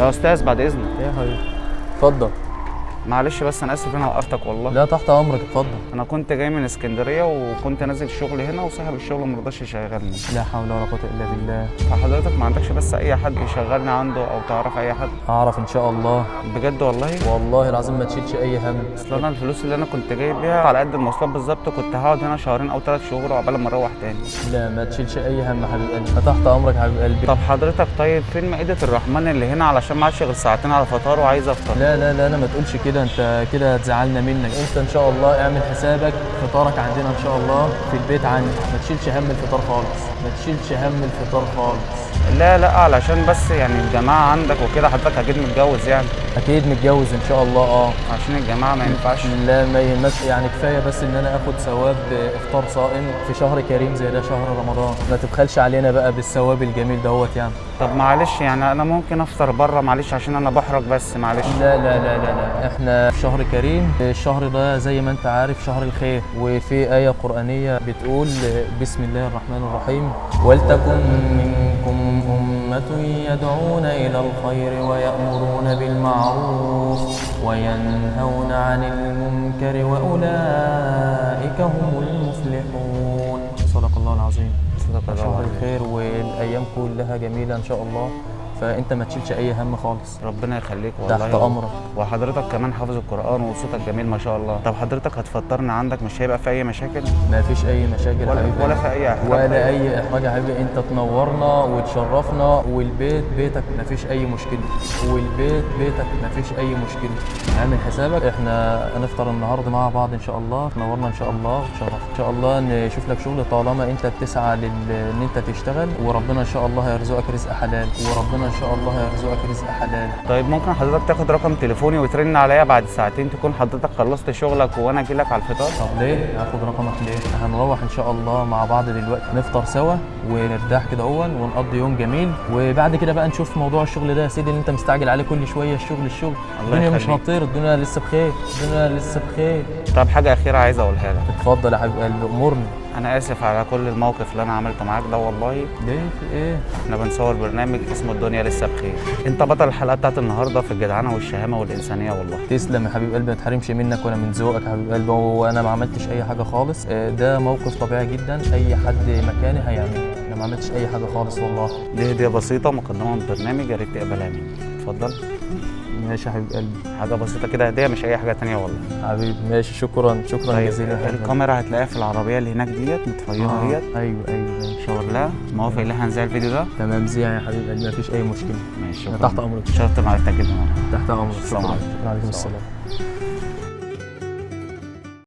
يا استاذ بعد اذنك. ايه يا حبيبي؟ اتفضل. معلش بس انا اسف انا وقفتك والله. لا تحت امرك، اتفضل. انا كنت جاي من اسكندريه وكنت نازل شغل هنا وصاحب الشغل ما رضاش يشغلني. لا حول ولا قوه الا بالله. فحضرتك ما عندكش بس اي حد يشغلني عنده او تعرف اي حد؟ اعرف ان شاء الله. بجد والله؟ والله العظيم ما تشيلش اي هم. اصل انا الفلوس اللي انا كنت جايب بيها على قد المواصلات بالظبط، كنت هقعد هنا شهرين او 3 شهور عقبال ما اروح تاني. لا ما تشيلش اي هم حبيب قلبي، أنا تحت امرك يا حبيب قلبي. طب حضرتك طيب فين مائدة الرحمن اللي هنا علشان ما عادش غير ساعتين على الفطار وعايز افطر؟ لا لا لا، انا ما تقولش كده، انت كده هتزعلنا منك. انت ان شاء الله اعمل حسابك فطارك عندنا ان شاء الله في البيت عندي، ما تشيلش هم الفطار خالص، ما تشيلش هم الفطار خالص. لا لا علشان بس يعني الجماعة عندك وكده، حضرتك اكيد متجوز يعني. اكيد متجوز ان شاء الله. عشان الجماعة ما ينفعش. لا ما يهمش، يعني كفايه بس ان انا اخد ثواب افطار صائم في شهر كريم زي ده شهر رمضان، ما تبخلش علينا بقى بالثواب الجميل دهوت يعني. طب معلش يعني انا ممكن افطر بره معلش عشان انا بحرج بس معلش. لا لا لا لا لا، احنا في شهر كريم، الشهر ده زي ما انت عارف شهر الخير، وفي آية قرآنية بتقول بسم الله الرحمن الرحيم ولتكن منكم أمة يدعون إلى الخير ويأمرون بالمعروف وينهون عن المنكر وأولئك هم المفلحون. صدق الله العظيم. صدق الله شهر العظيم. الخير والأيام كلها جميلة إن شاء الله، فانت ما تشيلش اي هم خالص. ربنا يخليك والله. تحت امرك. وحضرتك كمان حافظ القرآن وصوتك جميل ما شاء الله. طب حضرتك هتفطرنا عندك مش هيبقى في اي مشاكل؟ ما فيش اي مشاكل حبيبي، ولا في اي احراج؟ ولا اي احراج يا حبيبي، انت تنورنا وتشرفنا، والبيت بيتك ما فيش اي مشكله، والبيت بيتك ما فيش اي مشكله. اعمل حسابك احنا هنفطر النهارده مع بعض ان شاء الله، تنورنا ان شاء الله وتشرفنا ان شاء الله، نشوف لك شغل طالما انت بتسعى ان انت تشتغل، وربنا ان شاء الله هيرزقك رزق حلال، وربنا ان شاء الله هيرزقك رزق حلال. طيب ممكن حضرتك تاخد رقم تليفوني وترن عليا بعد ساعتين تكون حضرتك خلصت شغلك وانا اجي لك على الفطار؟ طب ليه؟ هاخد رقمك ليه؟ هنروح ان شاء الله مع بعض دلوقتي نفطر سوا ونرتاح كده ونقضي يوم جميل، وبعد كده بقى نشوف موضوع الشغل ده يا سيدي اللي انت مستعجل عليه كل شويه. الشغل الدنيا مش هتطير، الدنيا لسه بخير، الدنيا لسه بخير. طب حاجه اخيره عايز اقولها لك. اتفضل يا حبيب قلبي امرني. انا اسف على كل الموقف اللي انا عملته معاك ده والله. ليه؟ في ايه؟ احنا بنصور برنامج اسمه الدنيا لسه بخير، انت بطل الحلقه بتاعت النهارده في الجدعنه والشهامه والانسانيه والله. تسلم يا حبيب قلبي، ما تحرمش منك ولا من ذوقك يا حبيب قلبي، وانا ما عملتش اي حاجه خالص، ده موقف طبيعي جدا اي حد مكاني هيعمله، انا ما عملتش اي حاجه خالص والله. دي هديه بسيطه مقدمه من برنامج يا ريت تقبلها مني. اتفضل. ماشي يا حبيب قلبي. حاجه بسيطه كده هديه مش اي حاجه تانية والله. حبيبي ماشي، شكرا طيب جزيلا. الكاميرا هتلاقيها في العربيه اللي هناك ديت متفيضه اهيت. ايوه شاور لها. موافق ان احنا نذيع الفيديو ده؟ تمام، زيع يا حبيب قلبي، ما فيش اي مشكله. ماشي أنا شكرا. تحت امرك. شرفت معرفتك جدا. تحت امرك. السلام عليكم. وعليكم السلام.